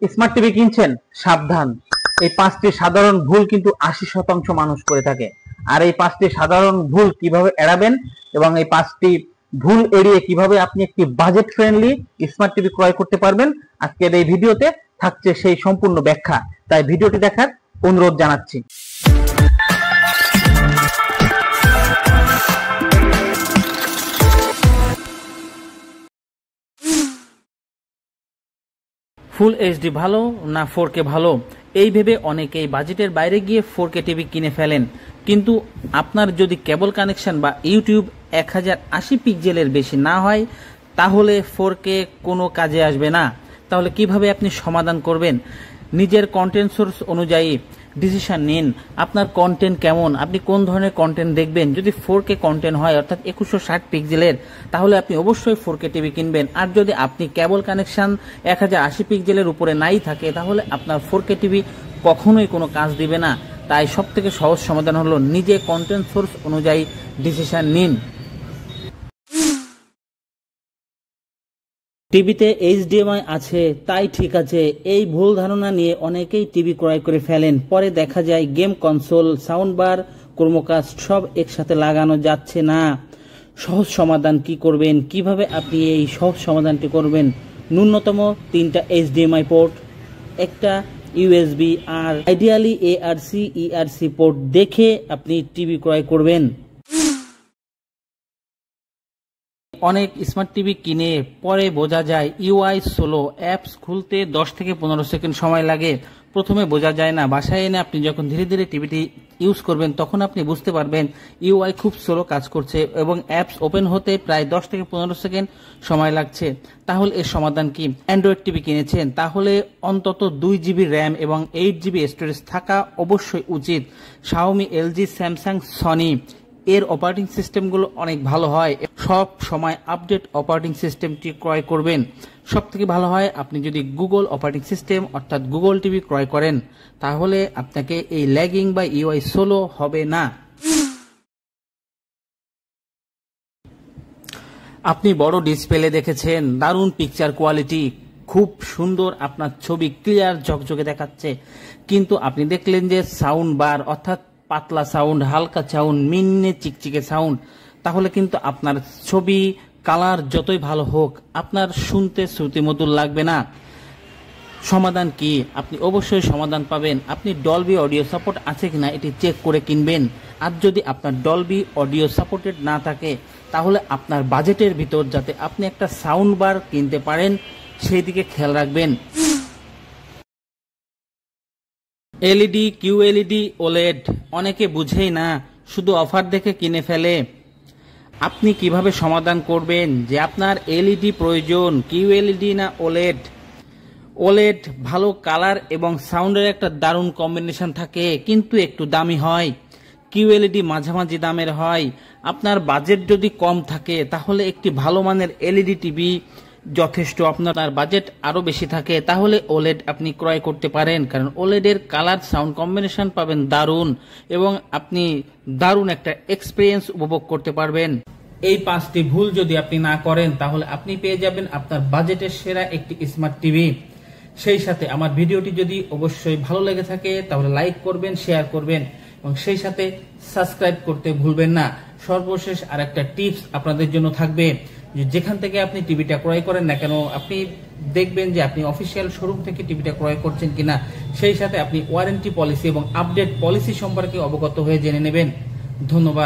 Smart TV কিনছেন, সাবধান। এই 5টি সাধারণ ভুল কিন্তু 80% মানুষ করে থাকে। আর এই 5টি সাধারণ ভুল কিভাবে এড়াবেন এবং এই 5টি ভুল এড়িয়ে কিভাবে আপনি একটি বাজেট ফ্রেন্ডলি স্মার্ট টিভি ক্রয় করতে পারবেন, আজকের এই ভিডিওতে থাকছে সেই সম্পূর্ণ ব্যাখ্যা। তাই ভিডিওটি দেখার অনুরোধ জানাচ্ছি। ফুল এইচডি ভালো না 4K ভালো, এই ভেবে অনেকেই বাজেটের বাইরে গিয়ে 4K টিভি কিনে ফেলেন। কিন্তু আপনার যদি কেবল কানেকশন বা ইউটিউব 1080 পিক্সেলের বেশি না হয়, তাহলে 4K কোনো কাজে আসবে না। তাহলে কিভাবে আপনি সমাধান করবেন? নিজের কন্টেন্ট সোর্স অনুযায়ী ডিসিশন নিন। আপনার কন্টেন্ট কেমন, আপনি কোন ধরনের কন্টেন্ট দেখবেন। যদি 4K কন্টেন্ট হয় অর্থাৎ 2160 পিক্সেলের, তাহলে আপনি অবশ্যই 4K টিভি কিনবেন। আর যদি আপনি কেবল কানেকশন 1080 পিক্সেলের উপরে নাই থাকে, তাহলে আপনার 4K টিভি কখনোই কোনো কাজ দিবে না। তাই সব থেকে সহজ সমাধান হলো নিজে কন্টেন্ট সোর্স অনুযায়ী ডিসিশন নিন। টিভিতে HDMI আছে তাই ঠিক আছে, এই ভুল ধারণা নিয়ে অনেকেই টিভি ক্রয় করে ফেলেন। পরে দেখা যায় গেম কনসোল, সাউন্ড বার, ক্রোমোকাস্ট সব একসাথে লাগানো যাচ্ছে না। সহজ সমাধান কি করবেন, কিভাবে আপনি এই সহজ সমাধানটি করবেন? ন্যূনতম 3টা HDMI পোর্ট, একটা USB আর আইডিয়ালি ARC ERC পোর্ট দেখে আপনি টিভি ক্রয় করবেন। অনেক স্মার্ট টিভি কিনে পরে বোঝা যায় UI স্লো, অ্যাপস খুলতে 10 থেকে 15 সেকেন্ড সময় লাগে। প্রথমে বোঝা যায় না, বাসায় এনে আপনি যখন ধীরে ধীরে টিভিটি ইউজ করবেন তখন আপনি বুঝতে পারবেন UI খুব স্লো কাজ করছে এবং অ্যাপস ওপেন হতে প্রায় 10 থেকে 15 সেকেন্ড সময় লাগছে। তাহলে এর সমাধান কি? অ্যান্ড্রয়েড টিভি কিনেছেন, তাহলে অন্তত 2GB র্যাম এবং 8GB স্টোরেজ থাকা অবশ্যই উচিত। Xiaomi, LG, Samsung, Sony এর অপারেটিং সিস্টেমগুলো অনেক ভালো হয়। সব সময় আপডেট অপারেটিং সিস্টেমটি ক্রয় করবেন। সব থেকে ভালো হয় আপনি যদি গুগল অপারেটিং সিস্টেম অর্থাৎ গুগল টিভি ক্রয় করেন, তাহলে আপনাকে এই ল্যাগিং বা UI স্লো হবে না। আপনি বড় ডিসপ্লে দেখেছেন, দারুণ পিকচার কোয়ালিটি, খুব সুন্দর, আপনার ছবি ক্লিয়ার ঝকঝকে দেখাচ্ছে, কিন্তু আপনি দেখলেন যে সাউন্ড বার অর্থাৎ পাতলা সাউন্ড, হালকা সাউন্ড, মিন্নে চিকচিকে সাউন্ড, তাহলে কিন্তু আপনার ছবি কালার যতই ভালো হোক আপনার শুনতে শ্রুতিমধুর লাগবে না। সমাধান কি? আপনি অবশ্যই সমাধান পাবেন। আপনি ডলবি অডিও সাপোর্ট আছে কিনা এটি চেক করে কিনবেন। আর যদি আপনার ডলবি অডিও সাপোর্টেড না থাকে, তাহলে আপনার বাজেটের ভিতর যাতে আপনি একটা সাউন্ড বার কিনতে পারেন সেই দিকে খেয়াল রাখবেন। LED, QLED, OLED অনেকে বুঝেই না, শুধু অফার দেখে কিনে ফেলে। আপনি কিভাবে সমাধান করবেন যে আপনার LED প্রয়োজন, QLED না OLED? OLED ভালো কালার এবং সাউন্ডের একটা দারুণ কম্বিনেশন থাকে, কিন্তু একটু দামি হয়। QLED মাঝামাঝি দামের হয়। আপনার বাজেট যদি কম থাকে, তাহলে একটি ভালো মানের LED টিভি যথেষ্ট। আপনার বাজেট আরো বেশি থাকে, তাহলে OLED আপনি ক্রয় করতে পারেন, কারণ OLED এর কালার সাউন্ড কম্বিনেশন পাবেন দারুণ এবং আপনি দারুণ একটা এক্সপিরিয়েন্স উপভোগ করতে পারবেন। এই 5টি ভুল যদি আপনি না করেন, তাহলে আপনি পেয়ে যাবেন আপনার বাজেটের সেরা একটি স্মার্ট টিভি। সেই সাথে আমার ভিডিওটি যদি অবশ্যই ভালো লেগে থাকে, তাহলে লাইক করবেন, শেয়ার করবেন এবং সেই সাথে সাবস্ক্রাইব করতে ভুলবেন না। সর্বশেষ আর একটা টিপস আপনাদের জন্য থাকবে, যেখান থেকে আপনি টিভিটা ক্রয় করেন না কেন, আপনি দেখবেন যে আপনি অফিসিয়াল শোরুম থেকে টিভিটা ক্রয় করছেন কিনা। সেই সাথে আপনি ওয়ারেন্টি পলিসি এবং আপডেট পলিসি সম্পর্কে অবগত হয়ে জেনে নেবেন। ধন্যবাদ।